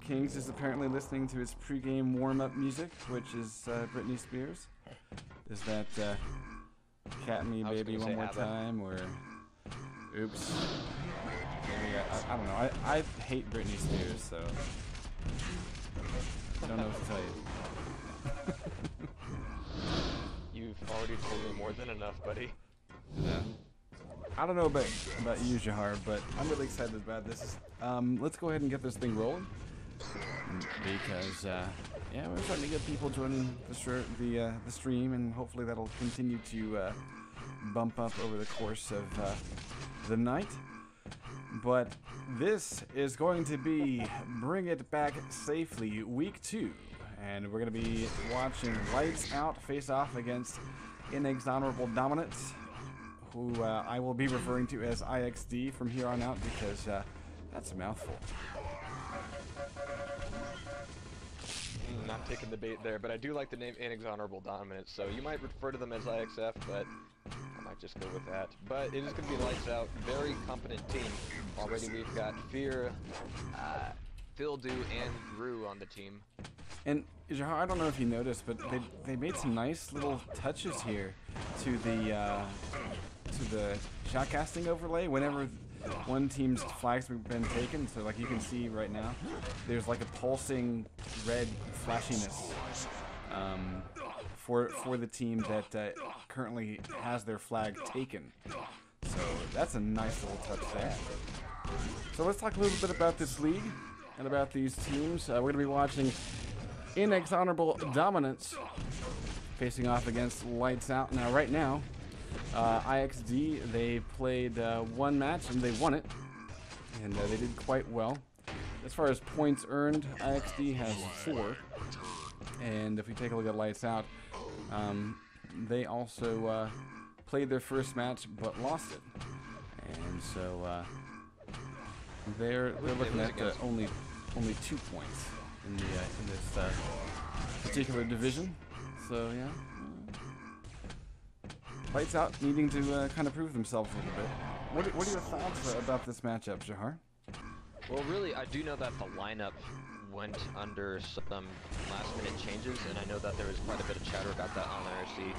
Kings is apparently listening to his pregame warm-up music, which is Britney Spears. Is that Cat Me Baby One More Time, or Oops? Maybe I don't know. I hate Britney Spears, so I don't know what to tell you. You've already told me more than enough, buddy. Yeah. I don't know about you, Jahar, but I'm really excited about this. Let's go ahead and get this thing rolling, because yeah, we're starting to get people joining the stream, and hopefully that'll continue to bump up over the course of the night. But this is going to be Bring It Back Safely Week 2, and we're going to be watching Lights Out face off against Inexorable Dominance, who I will be referring to as IXD from here on out, because that's a mouthful. Not taking the bait there, but I do like the name Inexorable Dominance, so you might refer to them as IXF, but I might just go with that. But it is going to be Lights Out, very competent team. Already we've got Fear, Phildu, and Gru on the team. And Jahar, I don't know if you noticed, but they made some nice little touches here to the shotcasting overlay whenever one team's flags have been taken. So like you can see right now, there's like a pulsing red flashiness for the team that currently has their flag taken. So that's a nice little touch there. So let's talk a little bit about this league and about these teams. We're going to be watching Inexorable Dominance facing off against Lights Out. Now, right now, IXD, they played one match and they won it, and they did quite well. As far as points earned, IXD has 4, and if we take a look at Lights Out, they also played their first match but lost it, and so they're looking at only 2 points in this particular division. So yeah. Lights Out needing to kind of prove themselves a little bit. What are your thoughts about this matchup, Jahar? Well, really, I do know that the lineup went under some last-minute changes, and I know that there was quite a bit of chatter about that on IRC.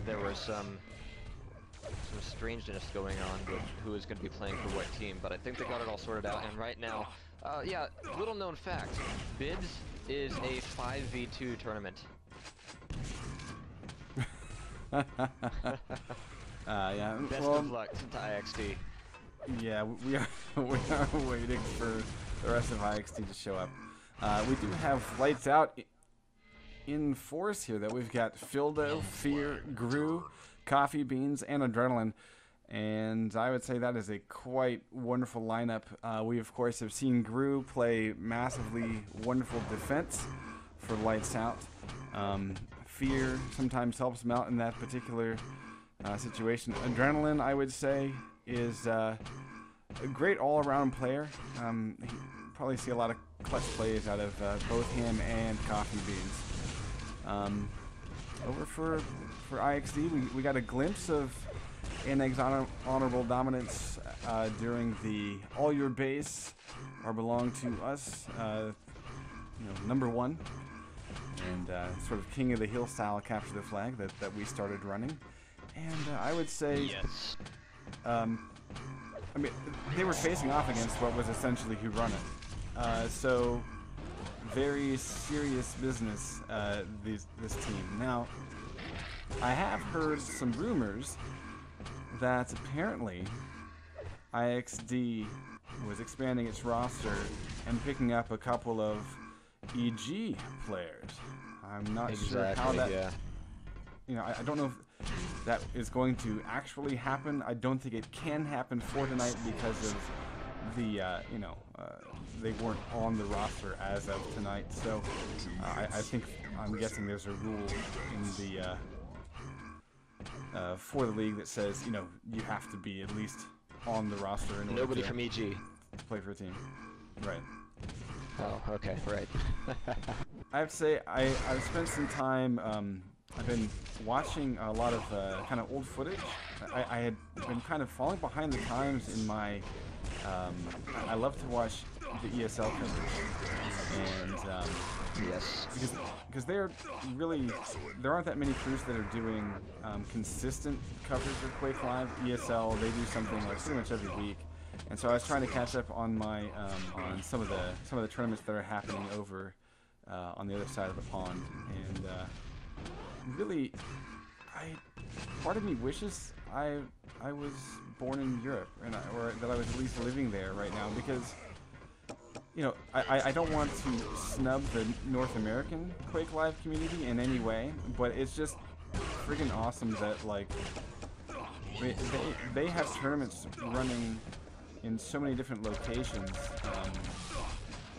There was some strangeness going on with who is going to be playing for what team, but I think they got it all sorted out, and right now, yeah, little known fact, BiBS is a 5v2 tournament. Yeah. Best of luck to IXD. Yeah, we are waiting for the rest of IXD to show up. We do have Lights Out in force here. That we've got Phildo, Fear, Gru, Coffee Beans, and Adrenaline, and I would say that is a quite wonderful lineup. We of course have seen Gru play massively wonderful defense for Lights Out. Fear sometimes helps him out in that particular situation. Adrenaline, I would say, is a great all-around player. You probably see a lot of clutch plays out of both him and Coffee Beans. Over for IXD, we got a glimpse of Inexorable Dominance during the All Your Base or Belong to Us, #1. And sort of King of the Hill style capture the flag that we started running. And I would say, yes. I mean, they were facing off against what was essentially Who Run It. So, very serious business, this team. Now, I have heard some rumors that apparently IXD was expanding its roster and picking up a couple of EG players. I'm not sure how that. Yeah. I don't know if that is going to actually happen. I don't think it can happen for tonight because of the they weren't on the roster as of tonight. So I'm guessing there's a rule in the for the league that says you have to be at least on the roster in order Nobody to from EG play for a team. Right. Oh, okay, right. I have to say, I've spent some time, I've been watching a lot of kind of old footage. I had been kind of falling behind the times in my, I love to watch the ESL coverage, and Yes. because there aren't that many crews that are doing consistent coverage of Quake Live. ESL, they do something like pretty much every week, and so I was trying to catch up on my on some of the tournaments that are happening over on the other side of the pond, and really, part of me wishes I was born in Europe, or that I was at least living there right now, because you know, I don't want to snub the North American Quake Live community in any way, but it's just friggin' awesome that, like, they have tournaments running in so many different locations,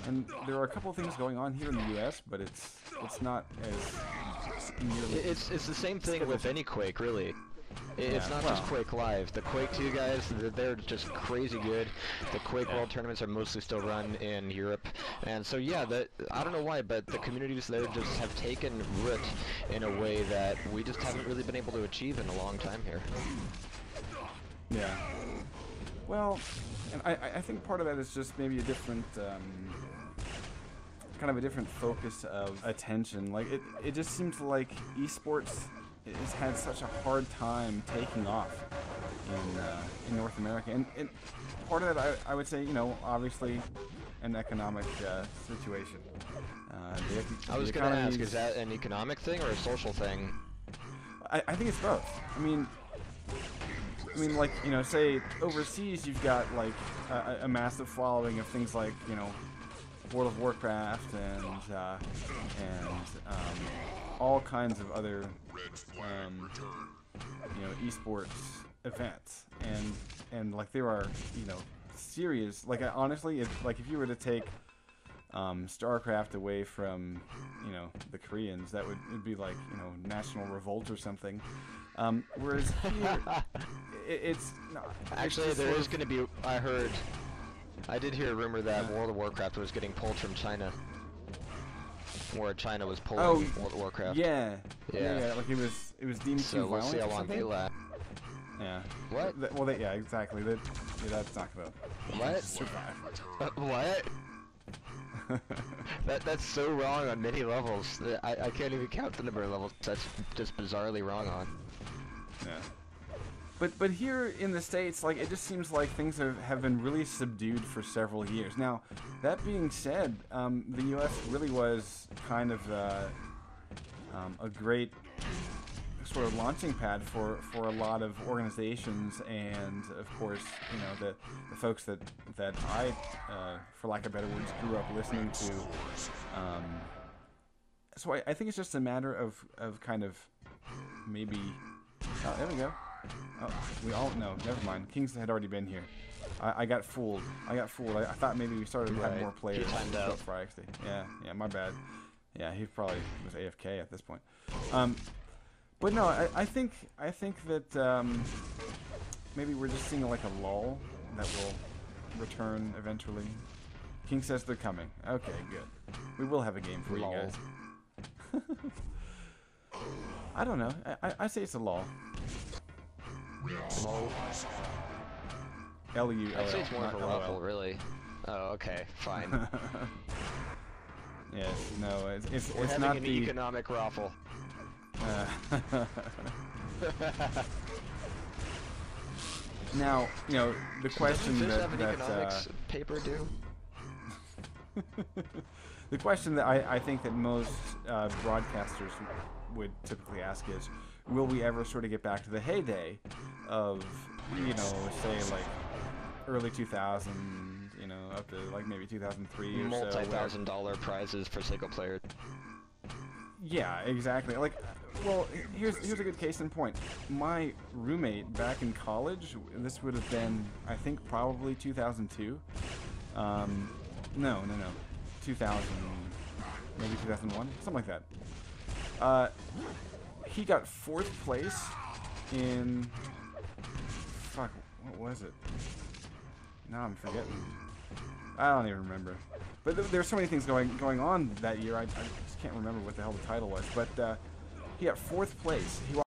and there are a couple of things going on here in the U.S., but it's not as nearly... It's the same thing with any Quake, really. It's not just Quake Live. The Quake 2 guys, they're just crazy good. The Quake World Tournaments are mostly still run in Europe. And so yeah, I don't know why, but the communities there just have taken root in a way that we just haven't really been able to achieve in a long time here. Yeah. Well, and I think part of that is just maybe a different, kind of a different focus of attention. Like, it just seems like esports has had such a hard time taking off in North America, and part of that I would say, you know, obviously an economic situation. I was going to ask, is that an economic thing or a social thing? I think it's both. I mean, like, you know, say overseas you've got like a massive following of things like, you know, World of Warcraft and all kinds of other you know, esports events, and like there are, you know, serious, like, honestly, if you were to take StarCraft away from, you know, the Koreans, it'd be like, you know, national revolt or something. Whereas here, it's not. Actually, there is going to be. I did hear a rumor that World of Warcraft was getting pulled from China, where China was pulling World of Warcraft. Yeah. Like it was deemed too violent. So we'll see how long they last. Yeah. What? Well, yeah, exactly. That's not gonna survive. What? That's so wrong on many levels. I can't even count the number of levels that's just bizarrely wrong on. Yeah. But here in the States, like, it just seems like things have been really subdued for several years. Now, that being said, the U.S. really was kind of a great sort of launching pad for a lot of organizations, and of course, you know, the folks that I, for lack of better words, grew up listening to. So I think it's just a matter of kind of maybe. Oh, there we go. Oh, no, never mind. Kings had already been here. I got fooled. I thought maybe we started to have more players. He timed out. For IXD. Yeah, my bad. Yeah, he probably was AFK at this point. But no, I think that maybe we're just seeing like a lull that will return eventually. King says they're coming. Okay, good. We will have a game for you guys. I don't know. I say it's a lull. L-U. I'd say it's more of a ruffle, really. Oh, okay, fine. Yes, no, it's We're having not an the economic ruffle. Now, you know, the question Doesn't that have an economics paper due? the question that I think that most broadcasters would typically ask is, will we ever sort of get back to the heyday of, you know, say like early 2000s, you know, up to like maybe 2003 or so. Multi-$1,000 prizes for single player. Yeah, exactly. Like, well, here's a good case in point. My roommate back in college, this would have been, I think, probably 2002. No, 2000, maybe 2001, something like that. He got 4th place in, fuck, what was it? Now I'm forgetting. I don't even remember. But there's so many things going on that year. I just can't remember what the hell the title was. But he got 4th place. He